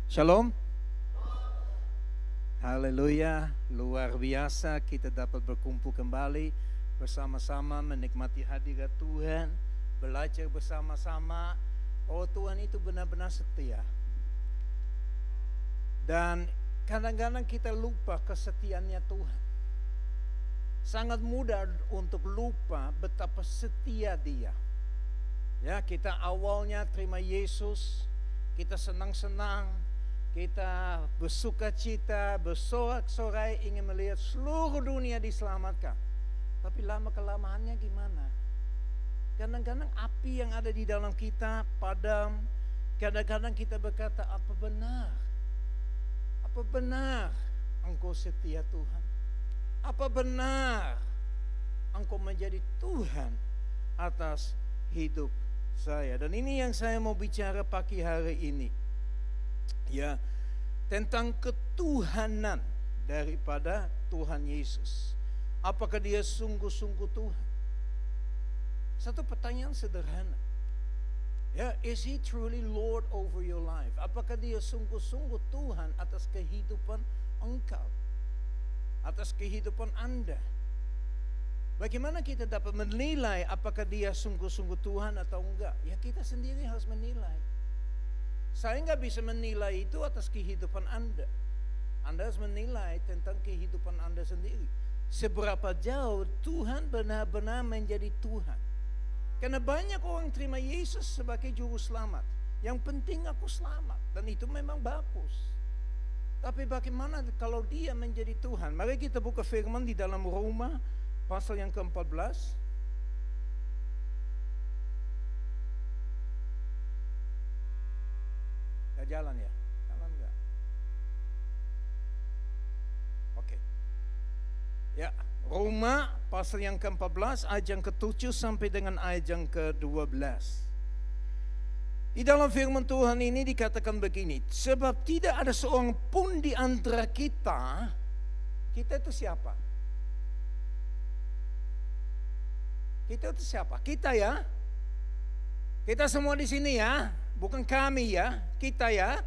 Shalom. Haleluya, luar biasa kita dapat berkumpul kembali bersama-sama menikmati hadirat Tuhan, belajar bersama-sama. Oh, Tuhan itu benar-benar setia. Dan kadang-kadang kita lupa kesetiaannya Tuhan. Sangat mudah untuk lupa betapa setia Dia. Ya, kita awalnya terima Yesus, kita senang-senang, kita bersuka cita, bersorak-sorai ingin melihat seluruh dunia diselamatkan. Tapi lama-kelamaannya gimana? Kadang-kadang api yang ada di dalam kita padam. Kadang-kadang kita berkata, apa benar Engkau setia Tuhan? Apa benar Engkau menjadi Tuhan atas hidup saya? Dan ini yang saya mau bicara pagi hari ini. Ya, tentang ketuhanan daripada Tuhan Yesus. Apakah Dia sungguh-sungguh Tuhan? Satu pertanyaan sederhana. Ya, is He truly Lord over your life? Apakah Dia sungguh-sungguh Tuhan atas kehidupan engkau? Atas kehidupan Anda? Bagaimana kita dapat menilai apakah Dia sungguh-sungguh Tuhan atau enggak? Ya, kita sendiri harus menilai. Saya nggak bisa menilai itu atas kehidupan Anda. Anda harus menilai tentang kehidupan Anda sendiri. Seberapa jauh Tuhan benar-benar menjadi Tuhan. Karena banyak orang terima Yesus sebagai juru selamat. Yang penting aku selamat. Dan itu memang bagus. Tapi bagaimana kalau Dia menjadi Tuhan? Mari kita buka firman di dalam Roma pasal yang ke-14. Jalan ya? Jalan enggak? Oke. Ya, Roma pasal yang ke-14 ayat yang ke-7 sampai dengan ayat yang ke-12. Di dalam firman Tuhan ini dikatakan begini, sebab tidak ada seorang pun di antara kita itu siapa? Kita itu siapa? Kita ya. Kita semua di sini ya. Bukan kami ya, kita ya.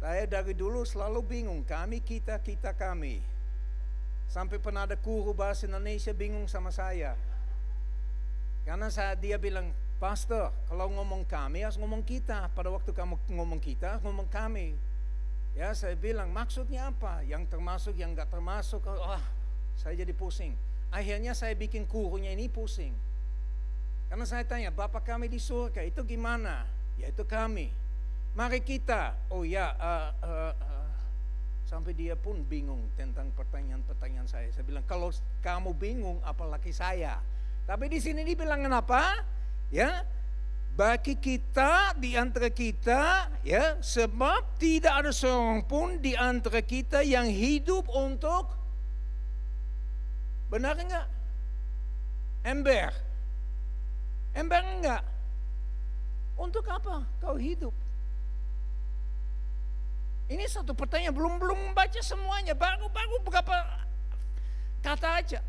Saya dari dulu selalu bingung, kami, kita, kami. Sampai pernah ada guru bahasa Indonesia bingung sama saya. Karena dia bilang, Pastor, kalau ngomong kami harus ngomong kita. Pada waktu kamu ngomong kita, ngomong kami. Ya, saya bilang maksudnya apa? Yang termasuk, yang gak termasuk. Saya jadi pusing. Akhirnya saya bikin gurunya ini pusing. Karena saya tanya, Bapak kami di surga itu gimana? Ya itu kami. Mari kita. Oh ya, sampai dia pun bingung tentang pertanyaan-pertanyaan saya. Saya bilang, kalau kamu bingung, apalagi saya. Tapi di sini dibilang apa? Ya, bagi kita di antara kita, ya, sebab tidak ada seorang pun di antara kita yang hidup untuk, benar enggak? Ember enggak? Untuk apa kau hidup? Ini satu pertanyaan, belum membaca semuanya, baru beberapa kata aja.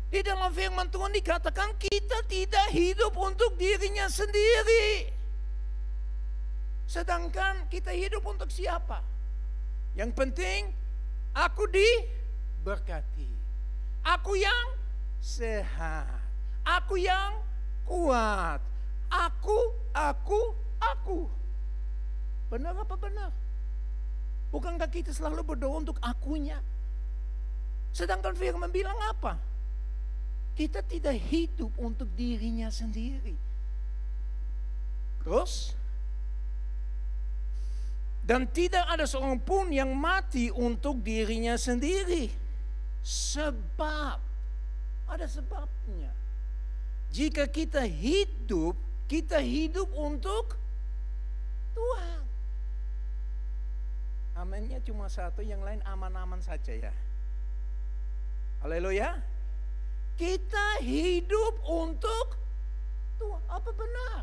Di dalam firman Tuhan dikatakan kita tidak hidup untuk dirinya sendiri. Sedangkan kita hidup untuk siapa? Yang penting aku diberkati. Aku yang sehat. Aku yang kuat. Aku. Benar apa benar? Bukankah kita selalu berdoa untuk akunya? Sedangkan firman bilang apa? Kita tidak hidup untuk dirinya sendiri. Terus, dan tidak ada seorang pun yang mati untuk dirinya sendiri. Sebab, ada sebabnya. Jika kita hidup untuk Tuhan. Amennya cuma satu, yang lain aman-aman saja ya. Haleluya. Kita hidup untuk Tuhan. Apa benar?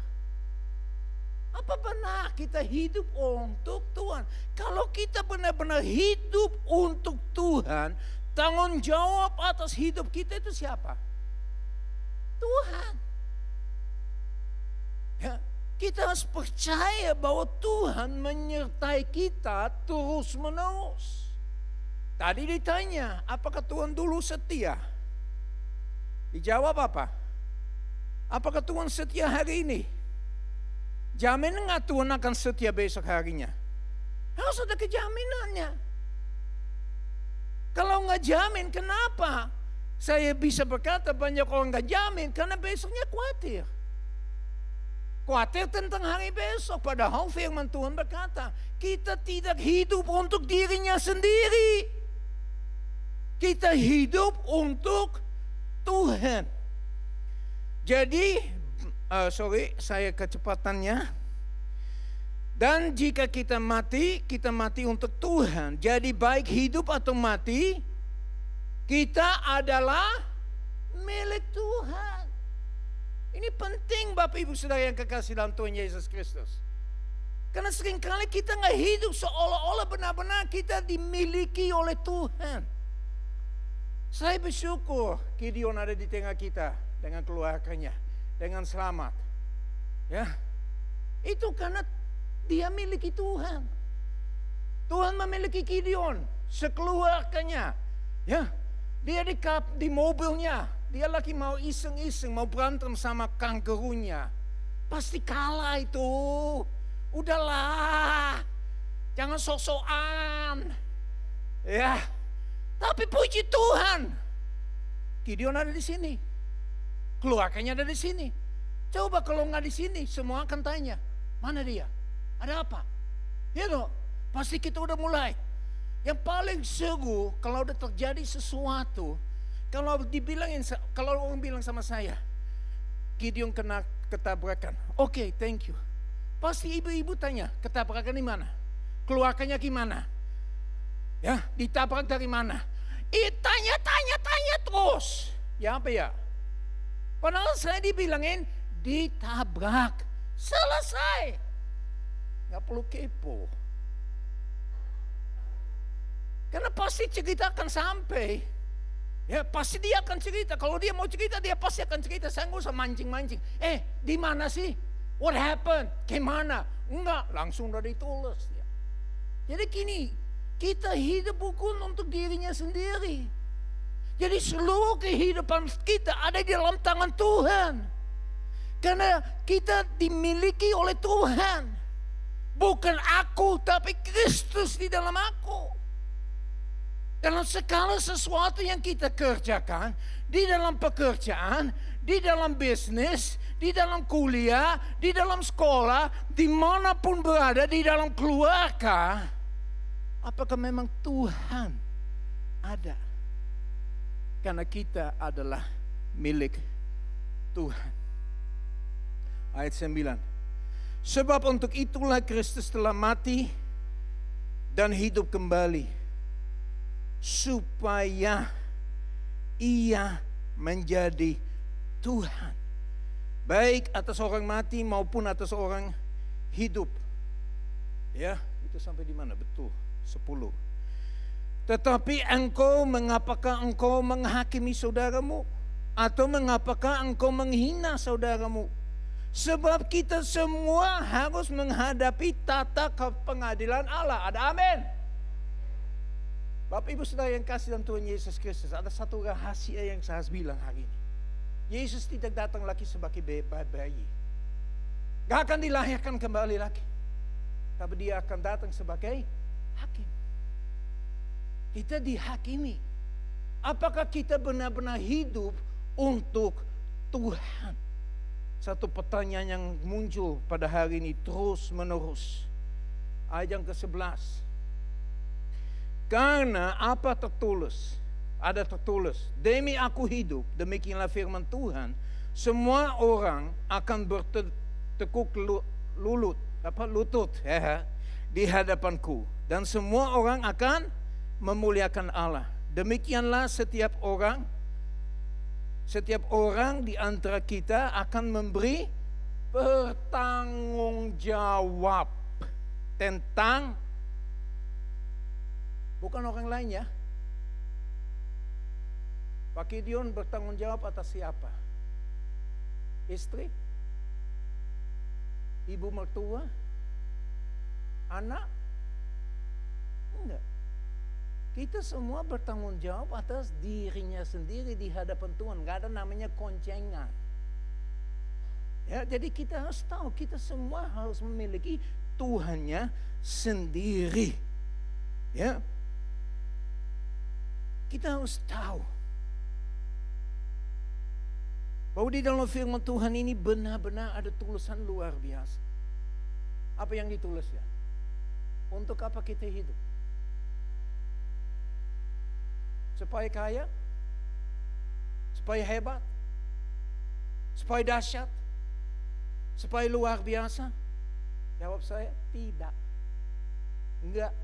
Apa benar kita hidup untuk Tuhan? Kalau kita benar-benar hidup untuk Tuhan, tanggung jawab atas hidup kita itu siapa? Tuhan. Ya, Kita harus percaya bahwa Tuhan menyertai kita terus menerus. Tadi ditanya, apakah Tuhan dulu setia? Dijawab apa? Apakah Tuhan setia hari ini? Jamin nggak Tuhan akan setia besok harinya? Harus ada kejaminannya. Kalau nggak jamin, kenapa saya bisa berkata banyak orang nggak jamin? Karena besoknya khawatir. Khawatir tentang hari besok. Padahal firman Tuhan berkata, kita tidak hidup untuk dirinya sendiri. Kita hidup untuk Tuhan. Jadi, saya kecepatannya. Dan jika kita mati untuk Tuhan. Jadi baik hidup atau mati, kita adalah milik Tuhan. Ini penting Bapak Ibu Saudara yang kekasih dalam Tuhan Yesus Kristus. Karena seringkali kita nggak hidup seolah-olah benar-benar kita dimiliki oleh Tuhan. Saya bersyukur Gideon ada di tengah kita dengan keluarganya, dengan selamat. Ya, itu karena dia miliki Tuhan. Tuhan memiliki Gideon sekeluarganya. Ya, dia di mobilnya. Dia lagi mau iseng-iseng, mau berantem sama kangerunya. Pasti kalah itu. Udahlah, jangan sok-sokan. Ya, tapi puji Tuhan, Gideon ada di sini. Keluarganya ada di sini. Coba kalau nggak di sini, semua akan tanya, mana dia? Ada apa? Ya toh, pasti kita udah mulai. Yang paling seru kalau udah terjadi sesuatu. Kalau orang bilang sama saya, Gideon kena ketabrakan. Oke, thank you. Pasti ibu-ibu tanya, ketabrakan di mana? Keluarganya gimana? Ya, ditabrak dari mana? Tanya terus. Ya apa ya? Padahal saya dibilangin, ditabrak. Selesai. Gak perlu kepo. Karena pasti cerita akan sampai. Ya pasti dia akan cerita. Kalau dia mau cerita, dia pasti akan cerita. Saya nggak usah mancing-mancing. Di mana sih? What happened? Gimana? Enggak, langsung udah ditulis. Ya. Jadi gini, kita hidup bukan untuk dirinya sendiri. Jadi seluruh kehidupan kita ada di dalam tangan Tuhan. Karena kita dimiliki oleh Tuhan. Bukan aku, tapi Kristus di dalam aku. Dalam segala sesuatu yang kita kerjakan, di dalam pekerjaan, di dalam bisnis, di dalam kuliah, di dalam sekolah, dimanapun berada, di dalam keluarga, apakah memang Tuhan ada? Karena kita adalah milik Tuhan. Ayat 9. Sebab untuk itulah Kristus telah mati dan hidup kembali. Supaya ia menjadi Tuhan. Baik atas orang mati maupun atas orang hidup. Ya, itu sampai di mana? Betul, 10. Tetapi mengapakah engkau menghakimi saudaramu? Atau mengapakah engkau menghina saudaramu? Sebab kita semua harus menghadapi tata pengadilan Allah. Ada amin. Bapak Ibu Saudara yang kasih dalam Tuhan Yesus Kristus, ada satu rahasia yang saya harus bilang hari ini. Yesus tidak datang lagi sebagai bayi. Gak akan dilahirkan kembali lagi. Tapi dia akan datang sebagai hakim. Kita dihakimi. Apakah kita benar-benar hidup untuk Tuhan? Satu pertanyaan yang muncul pada hari ini terus menerus. Ayat yang ke-11. Karena apa tertulis? Ada tertulis, demi aku hidup, demikianlah firman Tuhan, semua orang akan bertekuk lutut di hadapanku, dan semua orang akan memuliakan Allah. Demikianlah setiap orang di antara kita akan memberi bertanggungjawab tentang bukan orang lain ya. Pak Gideon bertanggung jawab atas siapa? Istri? Ibu mertua? Anak? Enggak. Kita semua bertanggung jawab atas dirinya sendiri di hadapan Tuhan. Gak ada namanya koncengan. Ya, jadi kita harus tahu, kita semua harus memiliki Tuhannya sendiri. Ya. Kita harus tahu bahwa di dalam firman Tuhan ini benar-benar ada tulisan luar biasa. Apa yang ditulis ya? Untuk apa kita hidup? Supaya kaya? Supaya hebat? Supaya dahsyat? Supaya luar biasa? Jawab saya, tidak. Enggak.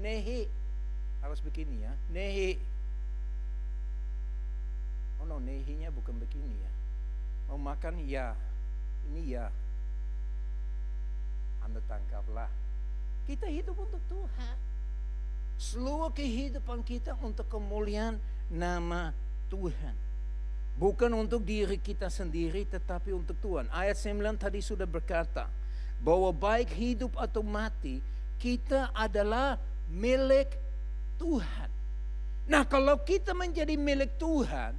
Nehi. Harus begini ya. Nehi. Oh no, nehinya bukan begini ya. Mau makan ya. Ini ya. Anda tangkaplah. Kita hidup untuk Tuhan. Seluruh kehidupan kita untuk kemuliaan nama Tuhan. Bukan untuk diri kita sendiri, tetapi untuk Tuhan. Ayat 9 tadi sudah berkata bahwa baik hidup atau mati, kita adalah milik Tuhan. Nah, kalau kita menjadi milik Tuhan,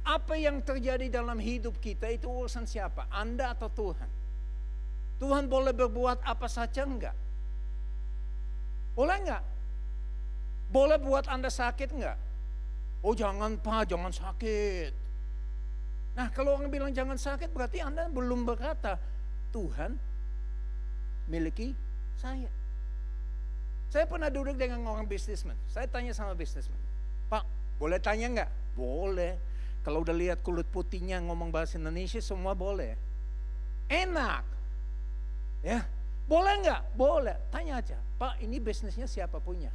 apa yang terjadi dalam hidup kita itu urusan siapa? Anda atau Tuhan? Tuhan boleh berbuat apa saja enggak? Boleh enggak? Boleh buat Anda sakit enggak? Oh jangan Pak, jangan sakit. Nah, kalau orang bilang jangan sakit, berarti Anda belum berkata, Tuhan miliki saya. Saya pernah duduk dengan orang bisnismen. Saya tanya sama bisnismen, Pak, boleh tanya enggak? Boleh. Kalau udah lihat kulit putihnya ngomong bahasa Indonesia, semua boleh. Enak. Ya, boleh enggak? Boleh. Tanya aja, Pak, ini bisnisnya siapa punya?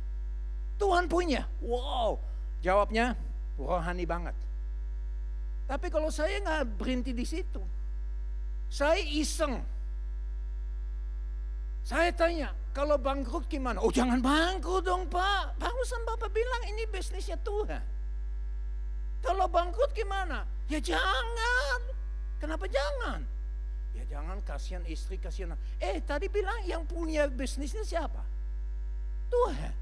Tuhan punya. Wow. Jawabnya rohani banget. Tapi kalau saya nggak berhenti di situ, saya iseng. Saya tanya, kalau bangkrut gimana? Oh jangan bangkrut dong Pak. Barusan Bapak bilang ini bisnisnya Tuhan. Kalau bangkrut gimana? Ya jangan. Kenapa jangan? Ya jangan, kasihan istri, kasihan. Tadi bilang yang punya bisnisnya siapa? Tuhan.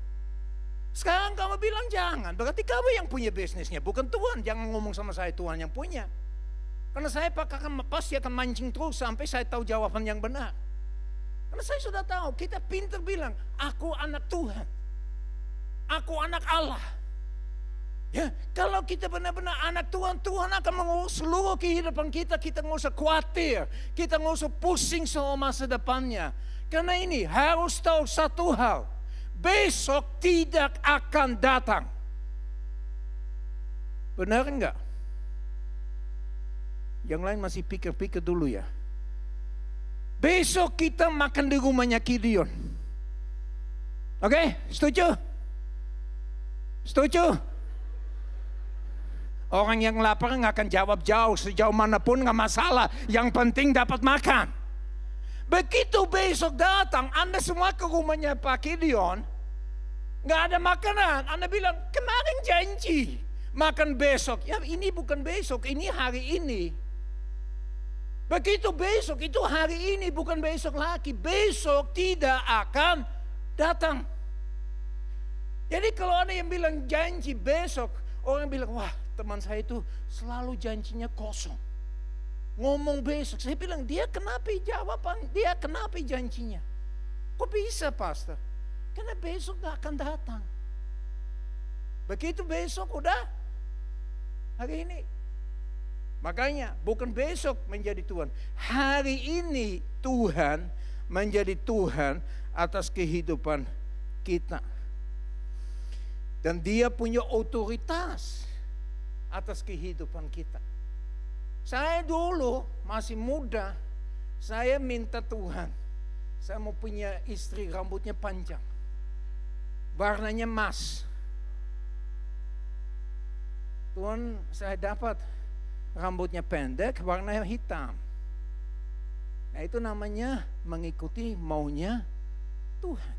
Sekarang kamu bilang jangan. Berarti kamu yang punya bisnisnya, bukan Tuhan. Jangan ngomong sama saya Tuhan yang punya. Karena saya pasti akan mancing terus sampai saya tahu jawaban yang benar. Karena saya sudah tahu, kita pintar bilang, aku anak Tuhan. Aku anak Allah. Ya, kalau kita benar-benar anak Tuhan, Tuhan akan mengurus seluruh kehidupan kita. Kita nggak usah khawatir, kita nggak usah pusing soal masa depannya. Karena ini harus tahu satu hal, besok tidak akan datang. Benar enggak? Yang lain masih pikir-pikir dulu ya. Besok kita makan di rumahnya Gideon. Oke, setuju? Setuju? Orang yang lapar nggak akan jawab jauh, sejauh manapun nggak masalah. Yang penting dapat makan. Begitu besok datang, Anda semua ke rumahnya Pak Gideon, nggak ada makanan. Anda bilang kemarin janji makan besok. Ya ini bukan besok, ini hari ini. Begitu besok itu hari ini, bukan besok lagi. Besok tidak akan datang. Jadi kalau ada yang bilang janji besok, orang bilang wah teman saya itu selalu janjinya kosong. Ngomong besok, saya bilang dia kenapa jawaban, dia kenapa janjinya? Kok bisa pastor? Karena besok gak akan datang. Begitu besok udah hari ini. Makanya bukan besok menjadi Tuhan. Hari ini Tuhan menjadi Tuhan atas kehidupan kita. Dan dia punya otoritas atas kehidupan kita. Saya dulu masih muda, saya minta Tuhan, saya mau punya istri rambutnya panjang, warnanya emas. Tuhan, saya dapat rambutnya pendek, warna hitam. Nah itu namanya mengikuti maunya Tuhan.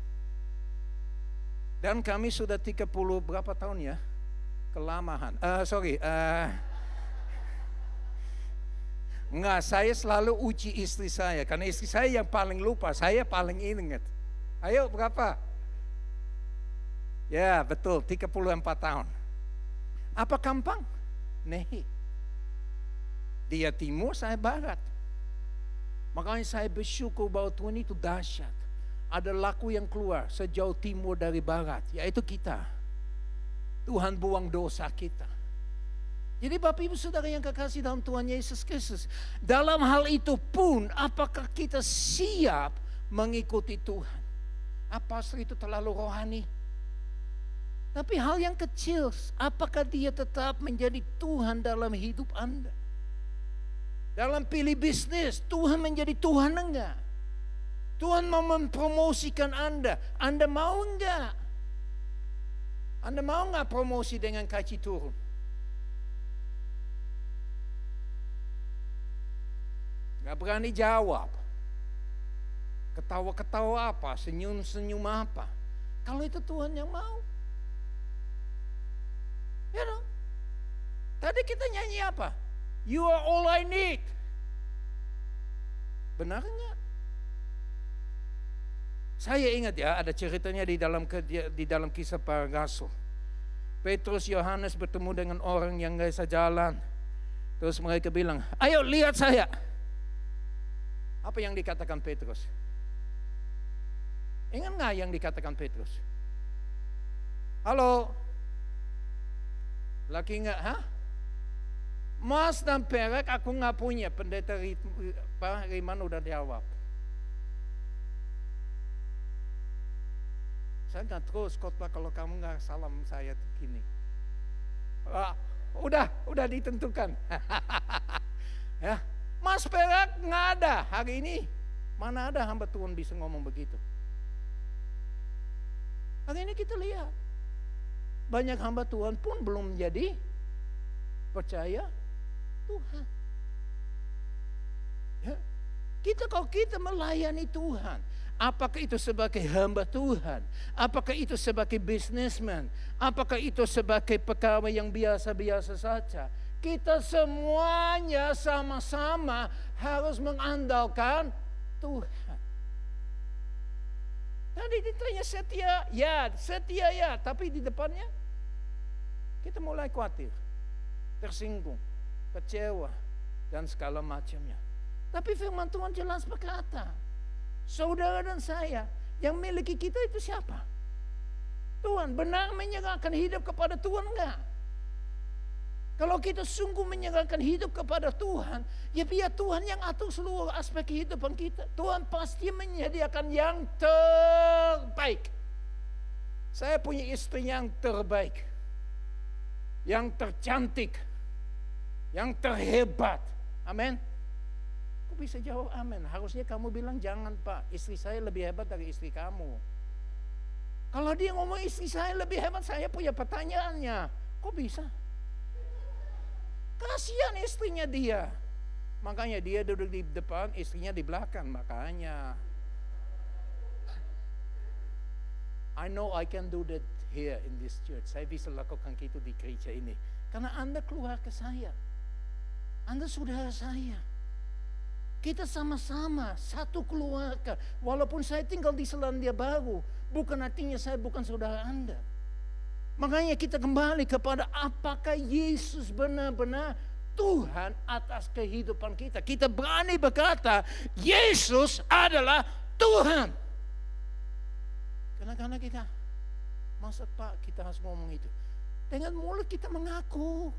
Dan kami sudah 30 berapa tahun ya? Kelamahan. Enggak, saya selalu uji istri saya. Karena istri saya yang paling lupa, saya paling ingat. Ayo berapa? Ya betul, 34 tahun. Apa gampang? Nih. Dia timur, saya barat. Makanya saya bersyukur bahwa Tuhan itu dahsyat. Ada laku yang keluar sejauh timur dari barat, yaitu kita. Tuhan buang dosa kita. Jadi Bapak Ibu Saudara yang kekasih dalam Tuhan Yesus Kristus, dalam hal itu pun apakah kita siap mengikuti Tuhan? Apa itu terlalu rohani? Tapi hal yang kecil, apakah dia tetap menjadi Tuhan dalam hidup Anda? Dalam pilih bisnis, Tuhan menjadi Tuhan enggak? Tuhan mau mempromosikan Anda mau enggak? Anda mau enggak promosi dengan kaki turun? Gak berani jawab. Ketawa-ketawa apa, senyum-senyum apa. Kalau itu Tuhan yang mau. Ya dong. Tadi kita nyanyi apa? You are all I need. Benar enggak? Saya ingat ya, ada ceritanya di dalam kisah para rasul. Petrus, Yohanes bertemu dengan orang yang gak bisa jalan. Terus mereka bilang, ayo lihat saya. Apa yang dikatakan Petrus? Ingat nggak yang dikatakan Petrus? Halo, laki nggak? Hah? Emas dan perak aku nggak punya. Pendeta Riman udah jawab. Saya nggak terus khotbah kalau kamu nggak salam saya gini. Udah ditentukan. Ya. Mas perak nggak ada hari ini. Mana ada hamba Tuhan bisa ngomong begitu? Hari ini kita lihat banyak hamba Tuhan pun belum menjadi percaya Tuhan. Ya. Kalau kita melayani Tuhan, apakah itu sebagai hamba Tuhan, apakah itu sebagai businessman, apakah itu sebagai pegawai yang biasa-biasa saja, kita semuanya sama-sama harus mengandalkan Tuhan. Tadi ditanya setia ya, tapi di depannya kita mulai khawatir, tersinggung, kecewa, dan segala macamnya. Tapi firman Tuhan jelas berkata, saudara dan saya, yang miliki kita itu siapa? Tuhan. Benar menyerahkan hidup kepada Tuhan enggak? Kalau kita sungguh menyerahkan hidup kepada Tuhan, ya biar Tuhan yang atur seluruh aspek kehidupan kita. Tuhan pasti menyediakan yang terbaik. Saya punya istri yang terbaik, yang tercantik, yang terhebat. Amin. Kok bisa jawab amin? Harusnya kamu bilang jangan Pak, istri saya lebih hebat dari istri kamu. Kalau dia ngomong istri saya lebih hebat, saya punya pertanyaannya. Kok bisa? Kasihan istrinya dia. Makanya dia duduk di depan, istrinya di belakang. Makanya I know I can do that here in this church. Saya bisa lakukan itu di gereja ini. Karena Anda keluarga saya. Anda saudara saya. Kita sama-sama satu keluarga. Walaupun saya tinggal di Selandia Baru, bukan artinya saya bukan saudara Anda. Makanya kita kembali kepada apakah Yesus benar-benar Tuhan atas kehidupan kita. Kita berani berkata Yesus adalah Tuhan. Karena kita, masa Pak kita harus ngomong itu? Dengan mulut kita mengaku.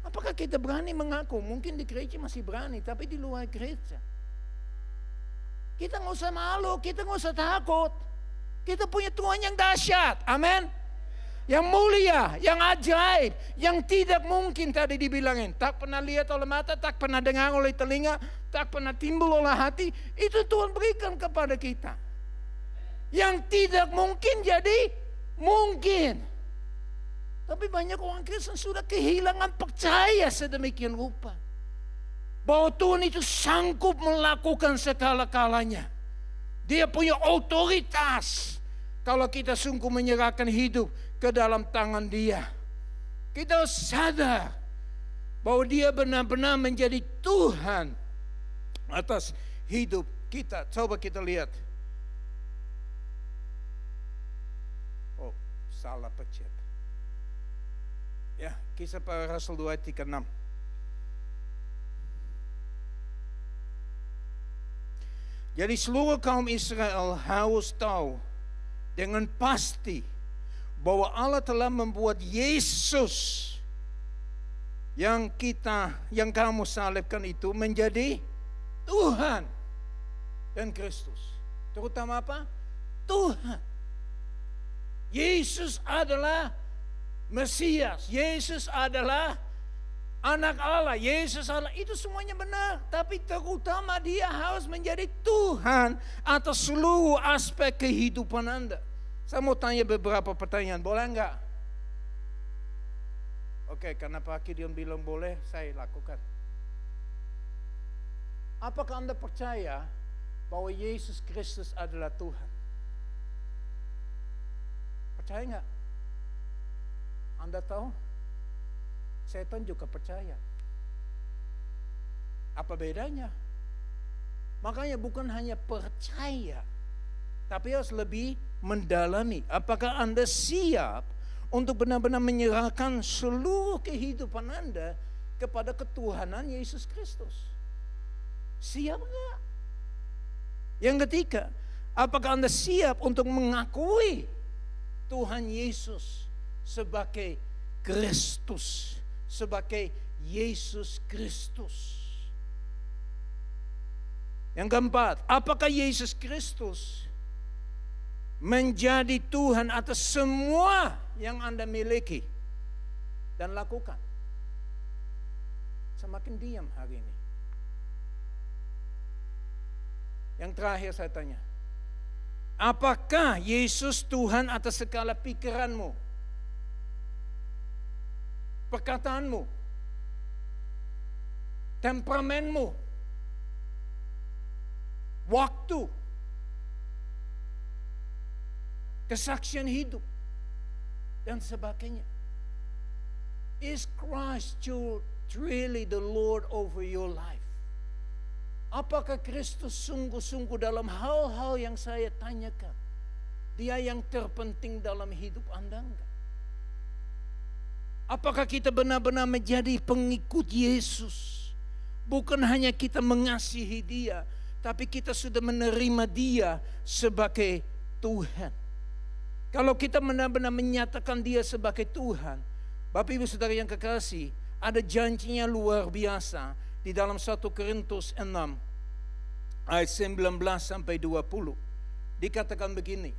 Apakah kita berani mengaku? Mungkin di gereja masih berani, tapi di luar gereja kita nggak usah malu, kita nggak usah takut. Kita punya Tuhan yang dahsyat, amin. Yang mulia, yang ajaib, yang tidak mungkin tadi dibilangin. Tak pernah lihat oleh mata, tak pernah dengar oleh telinga, tak pernah timbul oleh hati. Itu Tuhan berikan kepada kita. Yang tidak mungkin jadi mungkin. Tapi banyak orang Kristen sudah kehilangan percaya sedemikian rupa. Bahwa Tuhan itu sanggup melakukan segala-galanya. Dia punya otoritas. Kalau kita sungguh menyerahkan hidup ke dalam tangan Dia. Kita harus sadar Bahwa dia benar-benar menjadi Tuhan atas hidup kita. Coba kita lihat. Oh, salah pencet. Ya, Kisah Para Rasul 2 ayat 36. Jadi seluruh kaum Israel harus tahu dengan pasti bahwa Allah telah membuat Yesus yang kamu salibkan itu menjadi Tuhan dan Kristus. Terutama apa? Tuhan. Yesus adalah Mesias. Yesus adalah anak Allah, Yesus Allah, itu semuanya benar. Tapi terutama dia harus menjadi Tuhan atas seluruh aspek kehidupan Anda. Saya mau tanya beberapa pertanyaan, boleh enggak? Oke, karena Pak Gideon bilang boleh, saya lakukan. Apakah Anda percaya bahwa Yesus Kristus adalah Tuhan? Percaya enggak? Anda tahu? Setan juga percaya. Apa bedanya? Makanya bukan hanya percaya, tapi harus lebih mendalami. Apakah Anda siap untuk benar-benar menyerahkan seluruh kehidupan Anda kepada ketuhanan Yesus Kristus? Siap enggak? Yang ketiga, apakah Anda siap untuk mengakui Tuhan Yesus sebagai Kristus? Sebagai Yesus Kristus. Yang keempat, apakah Yesus Kristus menjadi Tuhan atas semua yang Anda miliki dan lakukan? Semakin diam hari ini. Yang terakhir saya tanya, apakah Yesus Tuhan atas segala pikiranmu, perkataanmu, temperamenmu, waktu, kesaksian hidup, dan sebagainya? Is Christ really the Lord over your life? Apakah Kristus sungguh-sungguh dalam hal-hal yang saya tanyakan, Dia yang terpenting dalam hidup Anda enggak? Apakah kita benar-benar menjadi pengikut Yesus? Bukan hanya kita mengasihi Dia, tapi kita sudah menerima Dia sebagai Tuhan. Kalau kita benar-benar menyatakan Dia sebagai Tuhan, Bapak Ibu Saudara yang kekasih, ada janjinya luar biasa di dalam 1 Korintus 6 ayat 19 sampai 20. Dikatakan begini,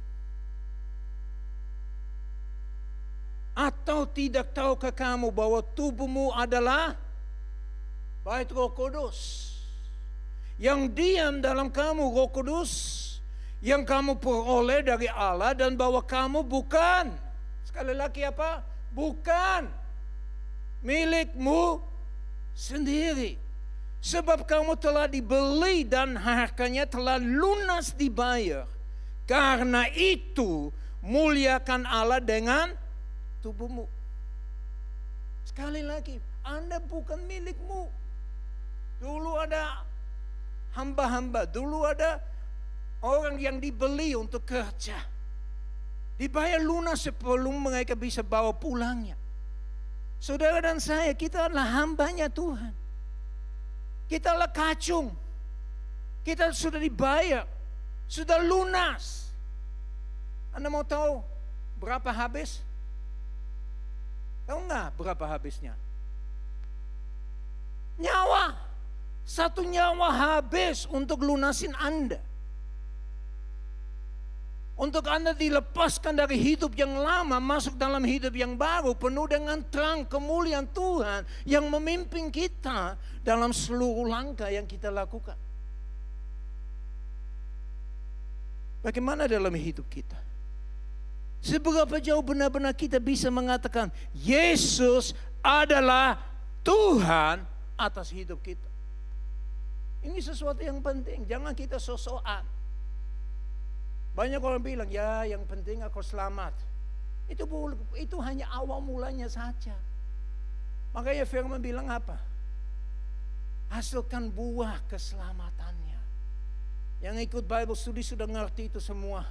atau tidak tahukah kamu bahwa tubuhmu adalah bait Roh Kudus yang diam dalam kamu, Roh Kudus yang kamu peroleh dari Allah, dan bahwa kamu bukan, sekali lagi apa? Bukan milikmu sendiri. Sebab kamu telah dibeli dan harganya telah lunas dibayar. Karena itu muliakan Allah dengan tubuhmu. Sekali lagi, Anda bukan milikmu. Dulu ada hamba-hamba, dulu ada orang yang dibeli untuk kerja, dibayar lunas sebelum mereka bisa bawa pulangnya. Saudara dan saya, kita adalah hambanya Tuhan. Kita adalah kacung. Kita sudah dibayar, sudah lunas. Anda mau tahu berapa habis? Tahu nggak berapa habisnya? Nyawa. Satu nyawa habis untuk lunasin Anda. Untuk Anda dilepaskan dari hidup yang lama, masuk dalam hidup yang baru, penuh dengan terang kemuliaan Tuhan yang memimpin kita dalam seluruh langkah yang kita lakukan. Bagaimana dalam hidup kita? Seberapa jauh benar-benar kita bisa mengatakan Yesus adalah Tuhan atas hidup kita? Ini sesuatu yang penting. Jangan kita sok-sokan. Banyak orang bilang, ya yang penting aku selamat. Itu hanya awal mulanya saja. Makanya firman bilang apa? Hasilkan buah keselamatannya. Yang ikut Bible study sudah ngerti itu semua.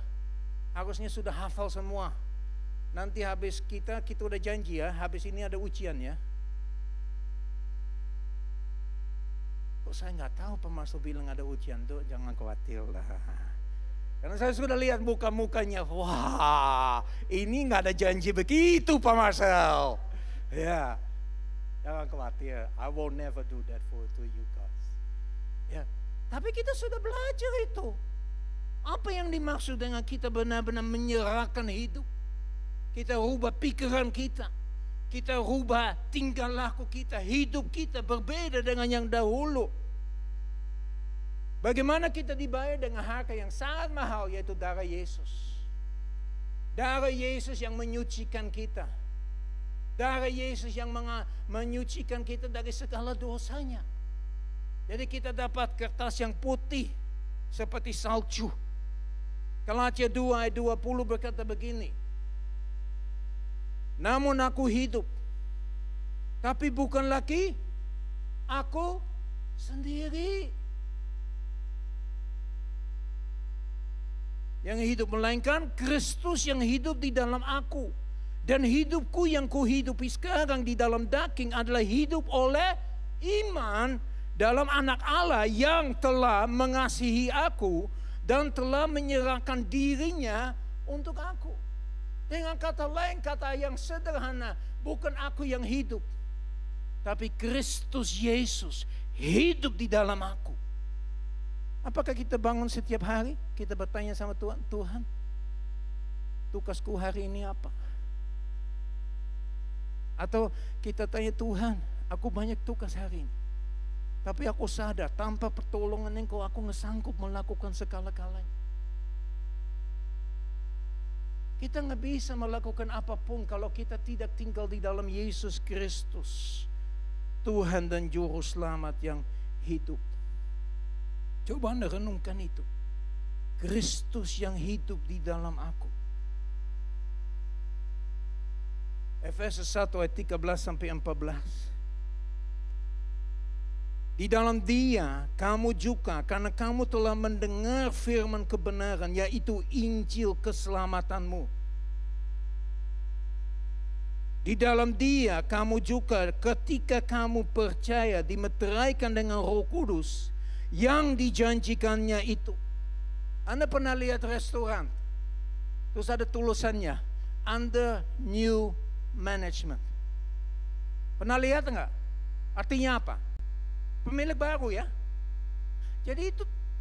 Harusnya sudah hafal semua. Nanti habis kita udah janji ya, habis ini ada ujian ya. Kok saya nggak tahu pemasuk bilang ada ujian tuh, jangan khawatir lah. Karena saya sudah lihat muka-mukanya, wah ini nggak ada janji begitu Pak Marcel. Ya, jangan khawatir, I will never do that to you guys. Ya, tapi kita sudah belajar itu. Apa yang dimaksud dengan kita benar-benar menyerahkan hidup? Kita rubah pikiran kita. Kita rubah tingkah laku kita. Hidup kita berbeda dengan yang dahulu. Bagaimana kita dibayar dengan harga yang sangat mahal, yaitu darah Yesus. Darah Yesus yang menyucikan kita. Darah Yesus yang menyucikan kita dari segala dosanya. Jadi kita dapat kertas yang putih seperti salju. Galatia 2 ayat 20 berkata begini. Namun aku hidup, tapi bukan lagi aku sendiri yang hidup, melainkan Kristus yang hidup di dalam aku. Dan hidupku yang kuhidupi sekarang di dalam daging adalah hidup oleh iman dalam anak Allah yang telah mengasihi aku dan telah menyerahkan dirinya untuk aku. Dengan kata lain, kata yang sederhana, bukan aku yang hidup, tapi Kristus Yesus hidup di dalam aku. Apakah kita bangun setiap hari, kita bertanya sama Tuhan, Tuhan, tugasku hari ini apa? Atau kita tanya, Tuhan, aku banyak tugas hari ini, tapi aku sadar tanpa pertolongan Engkau aku nggak sanggup melakukan segala-galanya. Kita nggak bisa melakukan apapun kalau kita tidak tinggal di dalam Yesus Kristus, Tuhan dan Juru Selamat yang hidup. Coba Anda renungkan itu. Kristus yang hidup di dalam aku. Efesus 1 ayat 13 sampai 14. Di dalam Dia kamu juga, karena kamu telah mendengar firman kebenaran, yaitu Injil keselamatanmu. Di dalam Dia kamu juga ketika kamu percaya dimeteraikan dengan Roh Kudus yang dijanjikannya itu. Anda pernah lihat restoran, terus ada tulisannya under new management. Pernah lihat enggak? Artinya apa? Pemilik baru ya. Jadi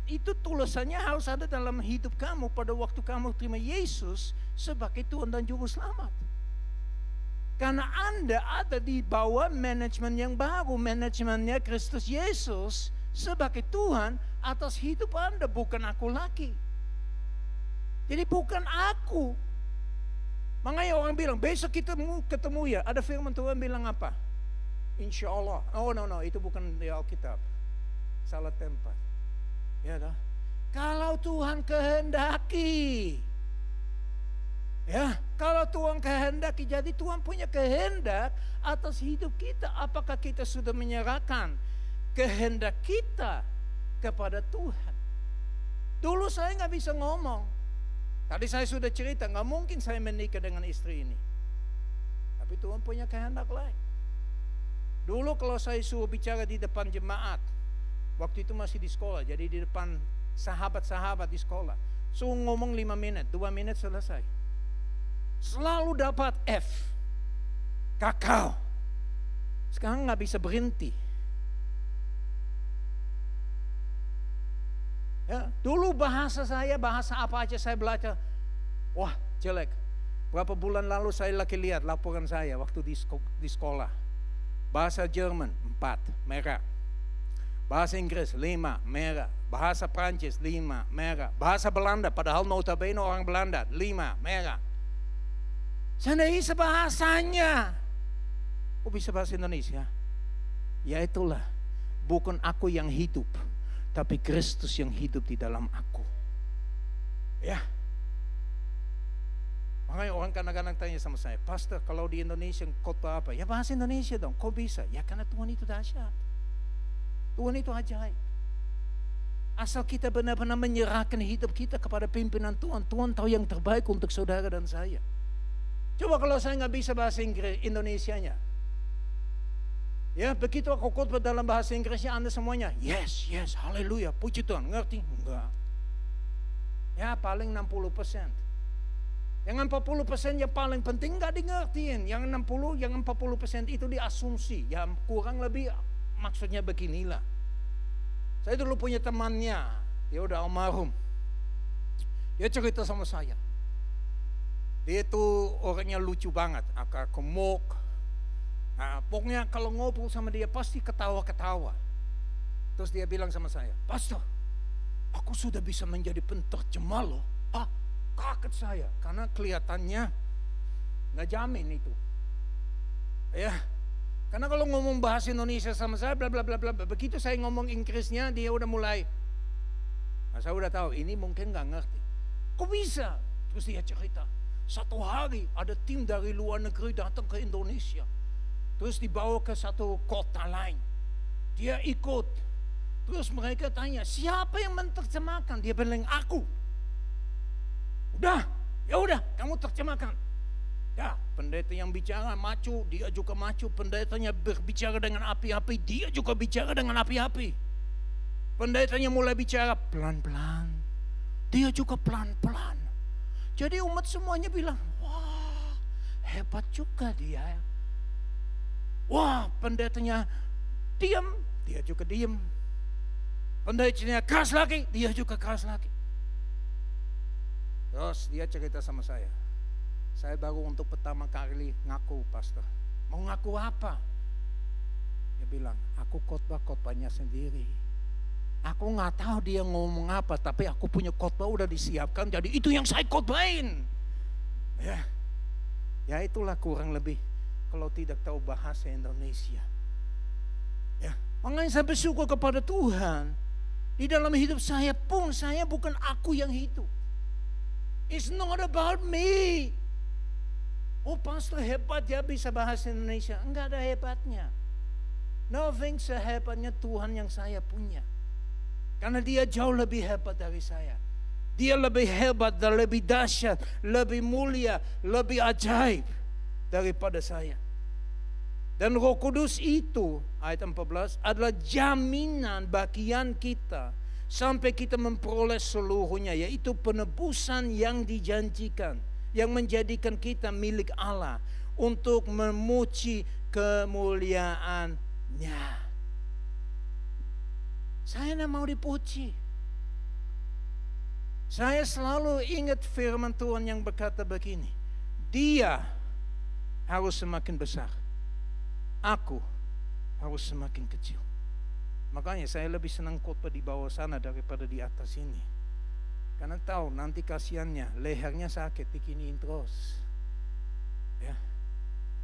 itu tulisannya harus ada dalam hidup kamu pada waktu kamu terima Yesus sebagai Tuhan dan Juru Selamat. Karena Anda ada di bawah manajemen yang baru, manajemennya Kristus Yesus sebagai Tuhan atas hidup Anda, bukan aku lagi. Jadi bukan aku. Makanya orang bilang, besok kita ketemu ya, ada firman Tuhan bilang apa? Insya Allah. Oh no, itu bukan di Alkitab. Salah tempat. Ya dah. Kalau Tuhan kehendaki. Ya, kalau Tuhan kehendaki, jadi Tuhan punya kehendak atas hidup kita. Apakah kita sudah menyerahkan kehendak kita kepada Tuhan? Dulu saya nggak bisa ngomong. Tadi saya sudah cerita, nggak mungkin saya menikah dengan istri ini. Tapi Tuhan punya kehendak lain. Dulu kalau saya suruh bicara di depan jemaat, waktu itu masih di sekolah, jadi di depan sahabat-sahabat di sekolah, suruh ngomong 5 menit, 2 menit selesai. Selalu dapat F, kakao. Sekarang nggak bisa berhenti. Ya, dulu bahasa saya, bahasa apa aja saya belajar, wah jelek. Berapa bulan lalu saya lagi lihat laporan saya waktu di sekolah. Bahasa Jerman 4, merah. Bahasa Inggris 5, merah. Bahasa Prancis 5, merah. Bahasa Belanda, padahal notabene orang Belanda 5, merah. Saya tidak bisa bahasanya. Kok bisa bahasa Indonesia? Ya itulah, bukan aku yang hidup, tapi Kristus yang hidup di dalam aku. Ya. Makanya orang kadang-kadang tanya sama saya, Pastor, kalau di Indonesia khotbah apa? Ya bahasa Indonesia dong. Kok bisa? Ya karena Tuhan itu dahsyat. Tuhan itu ajaib. Asal kita benar-benar menyerahkan hidup kita kepada pimpinan Tuhan, Tuhan tahu yang terbaik untuk saudara dan saya. Coba kalau saya nggak bisa bahasa Inggris Indonesianya, ya begitu aku khotbah dalam bahasa Inggrisnya, Anda semuanya yes, haleluya, puji Tuhan, ngerti? Enggak. Ya paling 60%. Yang 40% yang paling penting nggak dingertiin. Yang 40% itu diasumsi. Ya kurang lebih maksudnya beginilah. Saya dulu punya temannya, dia udah almarhum. Dia cerita sama saya. Dia itu orangnya lucu banget, agak gemuk. Nah, pokoknya kalau ngobrol sama dia pasti ketawa-ketawa. Terus dia bilang sama saya, Pastor, aku sudah bisa menjadi penterjemah loh. Kaget saya, karena kelihatannya nggak jamin itu. Ya, karena kalau ngomong bahasa Indonesia sama saya, bla bla bla bla, begitu saya ngomong Inggrisnya, dia udah mulai. Nah, saya udah tahu ini mungkin nggak ngerti. Kok bisa? Terus dia cerita, satu hari ada tim dari luar negeri datang ke Indonesia, terus dibawa ke satu kota lain. Dia ikut, terus mereka tanya, siapa yang menerjemahkan? Dia bilang, aku. Ya udah, kamu terjemahkan. Ya, pendeta yang bicara maju, dia juga maju. Pendetanya berbicara dengan api-api, dia juga bicara dengan api-api. Pendetanya mulai bicara pelan-pelan, dia juga pelan-pelan. Jadi umat semuanya bilang, wah hebat juga dia. Wah, pendetanya diam, dia juga diam. Pendetanya keras lagi, dia juga keras lagi. Terus dia cerita sama saya baru untuk pertama kali ngaku, Pastor. Mau ngaku apa? Dia bilang, aku khotbahnya sendiri. Aku nggak tahu dia ngomong apa, tapi aku punya khotbah udah disiapkan, jadi itu yang saya khotbahin. Ya itulah kurang lebih kalau tidak tahu bahasa Indonesia. Ya, makanya saya bersyukur kepada Tuhan. Di dalam hidup saya pun, saya bukan aku yang hidup. It's not about me. Oh, Pastor hebat ya bisa bahasa Indonesia. Enggak ada hebatnya. Nothing sehebatnya Tuhan yang saya punya. Karena dia jauh lebih hebat dari saya. Dia lebih hebat dan lebih dahsyat, lebih mulia, lebih ajaib daripada saya. Dan Roh Kudus itu, ayat 14, adalah jaminan bagian kita sampai kita memperoleh seluruhnya, yaitu penebusan yang dijanjikan, yang menjadikan kita milik Allah untuk memuji kemuliaan-Nya. Saya tidak mau dipuji. Saya selalu ingat firman Tuhan yang berkata begini, Dia harus semakin besar, aku harus semakin kecil. Makanya saya lebih senang khotbah di bawah sana daripada di atas ini. Karena tahu nanti kasihannya lehernya sakit dikiniin terus. Ya.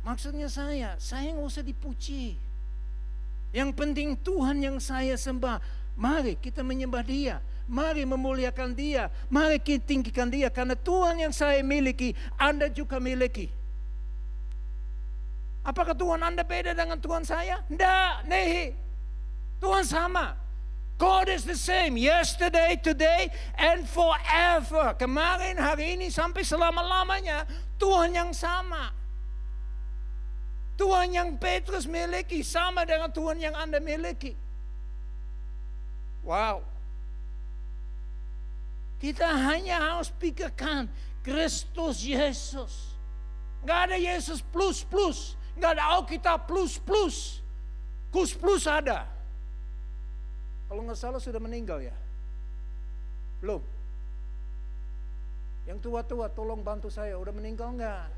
Maksudnya saya nggak usah dipuji. Yang penting Tuhan yang saya sembah. Mari kita menyembah Dia. Mari memuliakan Dia. Mari kita tinggikan Dia. Karena Tuhan yang saya miliki, Anda juga miliki. Apakah Tuhan Anda beda dengan Tuhan saya? Tidak, nehi. Tuhan sama. God is the same yesterday, today, and forever. Kemarin, hari ini, sampai selama-lamanya Tuhan yang sama. Tuhan yang Petrus miliki sama dengan Tuhan yang Anda miliki. Wow. Kita hanya harus pikirkan Kristus Yesus. Gak ada Yesus plus-plus. Gak ada Alkitab plus-plus. Kus plus ada. Kalau nggak salah sudah meninggal ya? Belum? Yang tua-tua tolong bantu saya, udah meninggal nggak?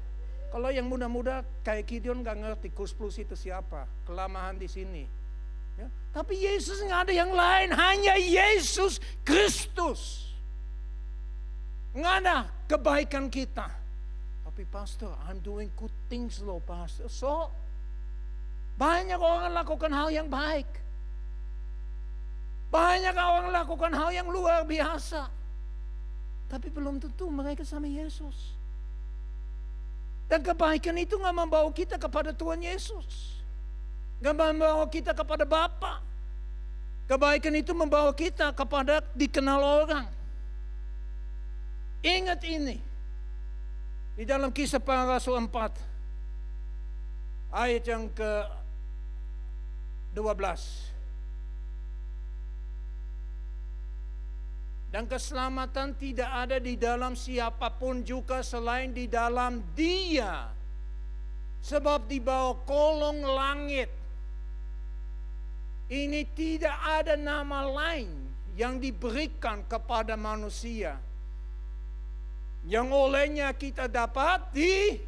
Kalau yang muda-muda kayak Gideon nggak ngerti Kus Plus itu siapa, kelamahan di sini. Ya? Tapi Yesus nggak ada yang lain, hanya Yesus Kristus. Nggak ada kebaikan kita. Tapi Pastor, I'm doing good things loh Pastor. So, banyak orang lakukan hal yang baik. Banyak orang lakukan hal yang luar biasa. Tapi belum tentu mereka sama Yesus. Dan kebaikan itu nggak membawa kita kepada Tuhan Yesus. Nggak membawa kita kepada Bapa. Kebaikan itu membawa kita kepada dikenal orang. Ingat ini. Di dalam Kisah Para Rasul 4. Ayat yang ke-12. Dan keselamatan tidak ada di dalam siapapun juga selain di dalam Dia. Sebab di bawah kolong langit ini tidak ada nama lain yang diberikan kepada manusia yang olehnya kita dapat di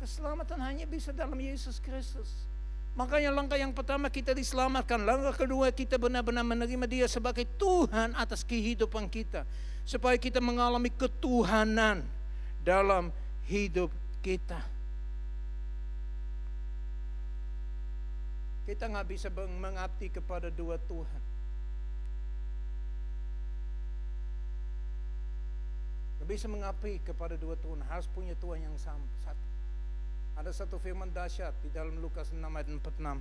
keselamatan hanya bisa dalam Yesus Kristus. Makanya langkah yang pertama kita diselamatkan. Langkah kedua kita benar-benar menerima Dia sebagai Tuhan atas kehidupan kita. Supaya kita mengalami ketuhanan dalam hidup kita. Kita nggak bisa mengabdi kepada dua Tuhan. Nggak bisa mengabdi kepada dua Tuhan. Harus punya Tuhan yang sama, satu. Ada satu firman dahsyat di dalam Lukas 6 ayat 46.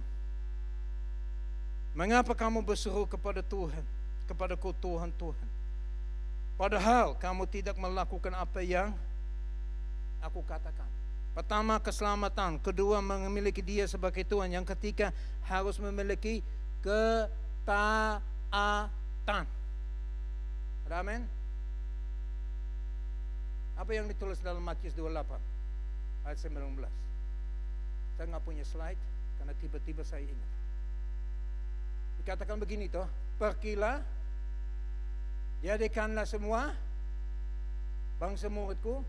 Mengapa kamu berseru kepada Tuhan, kepadaku Tuhan, Tuhan, padahal kamu tidak melakukan apa yang aku katakan? Pertama keselamatan, kedua memiliki Dia sebagai Tuhan, yang ketiga harus memiliki ketaatan. Amin. Apa yang ditulis dalam Matius 28 ayat 19? Saya nggak punya slide karena tiba-tiba saya ingat. Dikatakan begini toh, pergilah, jadikanlah semua bangsa muridku,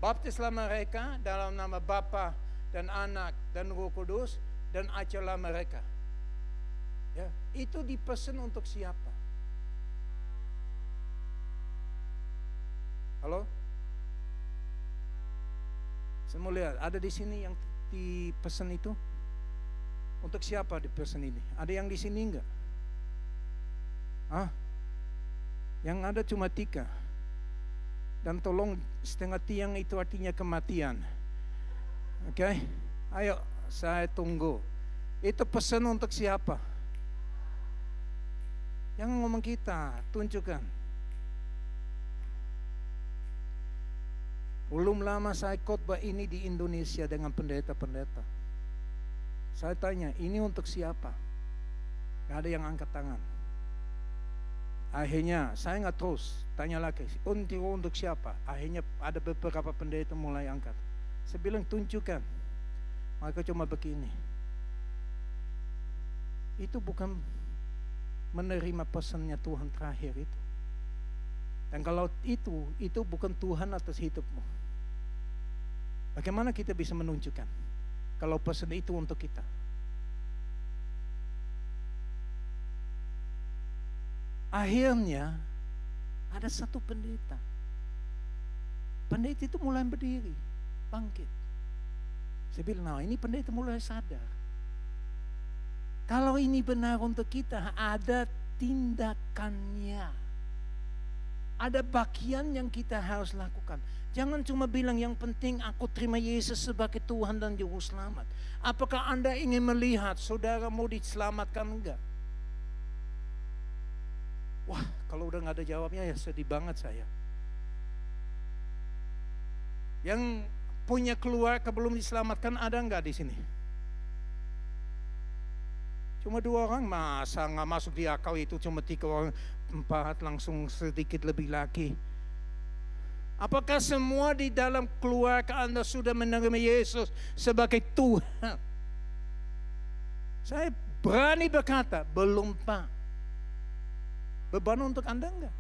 baptislah mereka dalam nama Bapa dan Anak dan Roh Kudus, dan ajarlah mereka. Ya, itu dipesan untuk siapa? Halo? Saya mau lihat, ada di sini yang dipesan itu? Untuk siapa dipesan ini? Ada yang di sini enggak? Yang ada cuma 3. Dan tolong, setengah tiang itu artinya kematian. Oke? Ayo, saya tunggu. Itu pesan untuk siapa? Yang ngomong kita, tunjukkan. Belum lama saya khotbah ini di Indonesia dengan pendeta-pendeta. Saya tanya, ini untuk siapa? Gak ada yang angkat tangan. Akhirnya saya nggak terus tanya lagi, untuk siapa? Akhirnya ada beberapa pendeta mulai angkat. Saya bilang tunjukkan. Mereka cuma begini. Itu bukan menerima pesannya Tuhan terakhir itu. Dan kalau itu bukan Tuhan atas hidupmu. Bagaimana kita bisa menunjukkan kalau pesan itu untuk kita? Akhirnya ada satu pendeta. Pendeta itu mulai berdiri, bangkit. Saya bilang, nah ini pendeta mulai sadar. Kalau ini benar untuk kita, ada tindakannya. Ada bagian yang kita harus lakukan. Jangan cuma bilang yang penting aku terima Yesus sebagai Tuhan dan Juru Selamat. Apakah Anda ingin melihat saudara mau diselamatkan enggak? Wah, kalau udah nggak ada jawabnya ya sedih banget saya. Yang punya keluarga belum diselamatkan ada nggak di sini? Cuma 2 orang, masa nggak masuk di akal itu cuma 3 orang, 4 langsung sedikit lebih lagi. Apakah semua di dalam keluarga Anda sudah menerima Yesus sebagai Tuhan? Saya berani berkata, belum Pak. Beban untuk Anda enggak?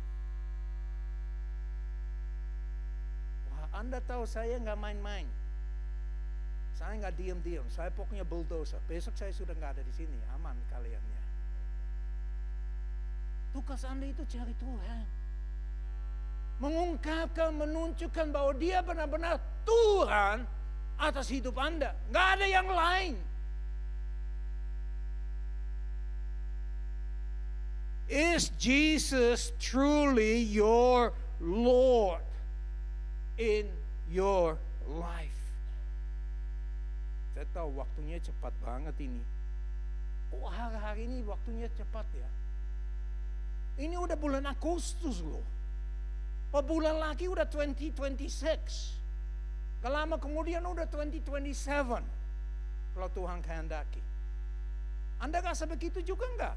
Wah, Anda tahu saya nggak main-main. Saya nggak diam-diam. Saya pokoknya bulldozer. Besok saya sudah nggak ada di sini. Aman kaliannya. Tugas Anda itu cari Tuhan. Mengungkapkan, menunjukkan bahwa Dia benar-benar Tuhan atas hidup Anda. Nggak ada yang lain. Is Jesus truly your Lord in your life. Saya tahu waktunya cepat banget ini. Oh, hari-hari ini waktunya cepat ya. Ini udah bulan Agustus loh. Bulan lagi udah 2026. Gak lama kemudian udah 2027. Kalau Tuhan kehendaki. Anda rasa begitu juga enggak?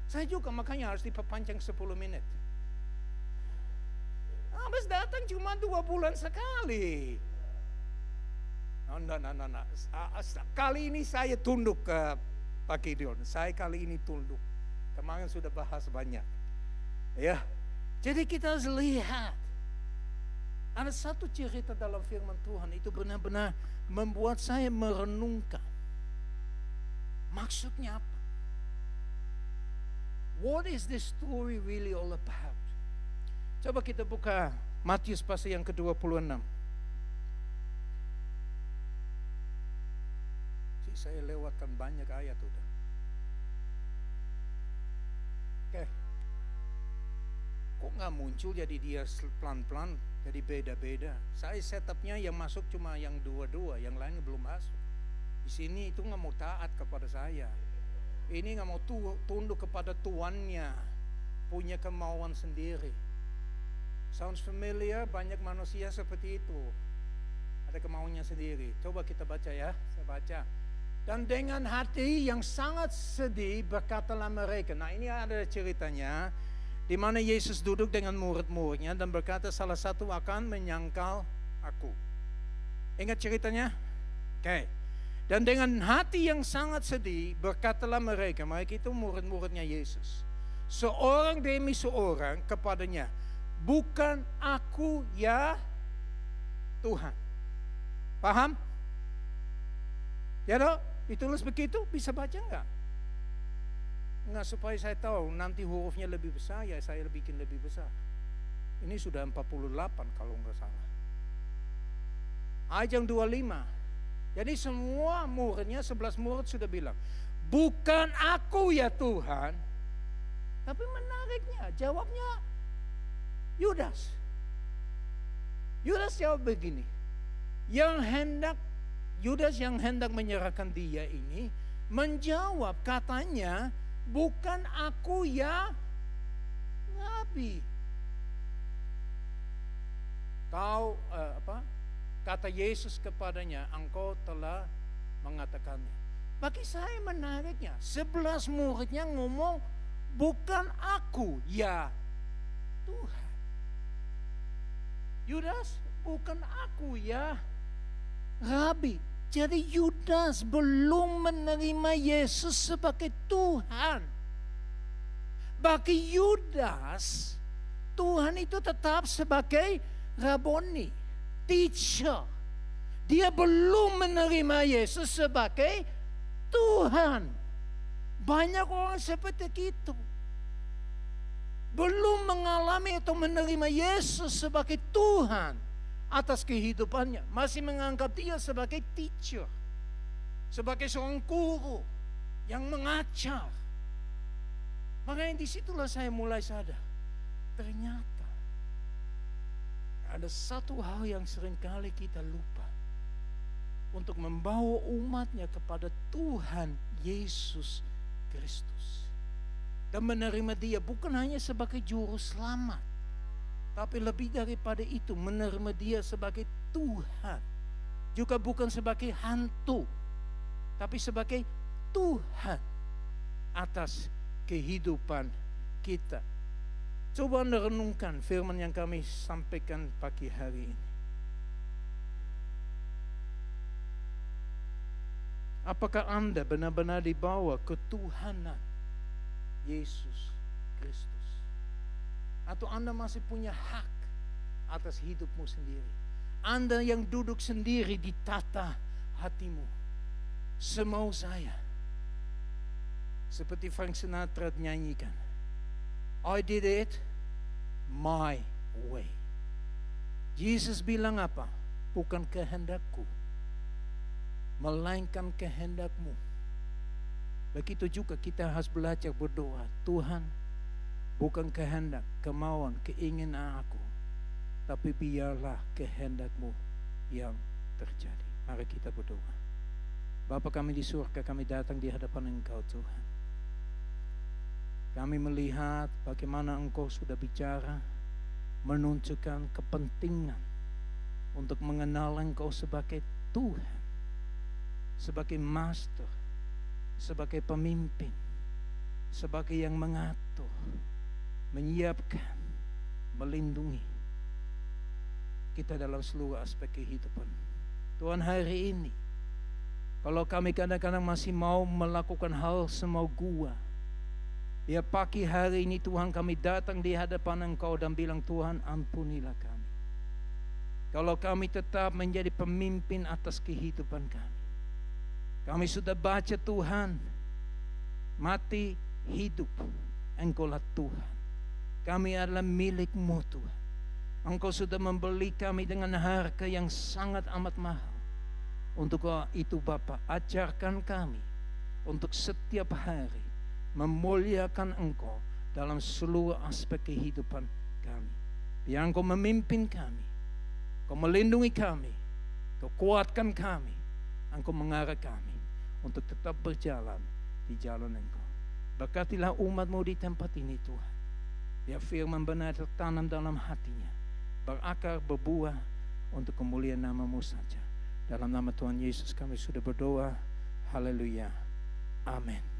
Saya juga, makanya harus diperpanjang 10 menit. Habis datang cuma 2 bulan sekali. Nah. Kali ini saya tunduk ke Pak Gideon. Saya kali ini tunduk. Kemarin sudah bahas banyak. Ya. Jadi kita harus lihat. Ada satu cerita dalam firman Tuhan itu benar-benar membuat saya merenungkan. Maksudnya apa? What is this story really all about? Coba kita buka Matius pasal yang ke-26. Saya lewatkan banyak ayat udah. Oke. Kok nggak muncul jadi dia pelan-pelan, jadi beda-beda. Saya setupnya yang masuk cuma yang 2, yang lain belum masuk. Di sini itu nggak mau taat kepada saya. Ini nggak mau tunduk kepada tuannya, punya kemauan sendiri. Sounds familiar? Banyak manusia seperti itu. Ada kemauannya sendiri. Coba kita baca ya, saya baca. Dan dengan hati yang sangat sedih berkatalah mereka. Nah ini ada ceritanya. Di mana Yesus duduk dengan murid-muridnya dan berkata salah satu akan menyangkal aku. Ingat ceritanya? Oke. Dan dengan hati yang sangat sedih berkatalah mereka. Mereka itu murid-muridnya Yesus. Seorang demi seorang kepadanya. Bukan aku ya Tuhan. Paham? Ya dong? Ditulis begitu, bisa baca enggak? Enggak, supaya saya tahu nanti hurufnya lebih besar, ya saya bikin lebih besar. Ini sudah 48 kalau enggak salah. Ayat yang 25. Jadi semua muridnya, 11 murid sudah bilang, bukan aku ya Tuhan. Tapi menariknya, jawabnya Yudas. Yudas jawab begini, Yudas yang hendak menyerahkan dia ini menjawab katanya, bukan aku ya Nabi. Kata Yesus kepadanya, engkau telah mengatakannya. Bagi saya menariknya, 11 muridnya ngomong, bukan aku ya Tuhan. Yudas, bukan aku ya Rabi. Jadi Yudas belum menerima Yesus sebagai Tuhan. Bagi Yudas, Tuhan itu tetap sebagai Rabboni, teacher. Dia belum menerima Yesus sebagai Tuhan. Banyak orang seperti itu. Belum mengalami atau menerima Yesus sebagai Tuhan atas kehidupannya, masih menganggap dia sebagai teacher, sebagai seorang guru yang mengajar. Makanya disitulah saya mulai sadar, ternyata ada satu hal yang seringkali kita lupa, untuk membawa umatnya kepada Tuhan Yesus Kristus dan menerima dia bukan hanya sebagai juru selamat, tapi lebih daripada itu menerima dia sebagai Tuhan. Juga bukan sebagai hantu, tapi sebagai Tuhan atas kehidupan kita. Coba Anda renungkan firman yang kami sampaikan pagi hari ini. Apakah Anda benar-benar dibawa ketuhanan Yesus Kristus? Atau Anda masih punya hak atas hidupmu sendiri? Anda yang duduk sendiri di tata hatimu, semau saya. Seperti Frank Sinatra nyanyikan, I did it my way. Yesus bilang apa? Bukan kehendakku, melainkan kehendakmu. Begitu juga kita harus belajar berdoa, Tuhan, bukan kehendak, kemauan, keinginan aku, tapi biarlah kehendakmu yang terjadi. Mari kita berdoa. Bapa kami di surga, kami datang di hadapan Engkau Tuhan. Kami melihat bagaimana Engkau sudah bicara, menunjukkan kepentingan untuk mengenal Engkau sebagai Tuhan, sebagai Master, sebagai pemimpin, sebagai yang mengatur, menyiapkan, melindungi kita dalam seluruh aspek kehidupan. Tuhan, hari ini kalau kami kadang-kadang masih mau melakukan hal semau gua, ya pagi hari ini Tuhan kami datang di hadapan Engkau dan bilang, Tuhan ampunilah kami. Kalau kami tetap menjadi pemimpin atas kehidupan kami. Kami sudah baca Tuhan, mati hidup Engkaulah Tuhan. Kami adalah milik-Mu Tuhan. Engkau sudah membeli kami dengan harga yang sangat amat mahal. Untuk itu Bapa, ajarkan kami untuk setiap hari memuliakan Engkau dalam seluruh aspek kehidupan kami. Biar Engkau memimpin kami, Engkau melindungi kami, Engkau kuatkan kami, Engkau mengarah kami untuk tetap berjalan di jalan Engkau. Berkatilah umat-Mu di tempat ini Tuhan. Biar firman benar tertanam dalam hatinya, berakar, berbuah untuk kemuliaan nama-Mu saja. Dalam nama Tuhan Yesus kami sudah berdoa. Haleluya. Amin.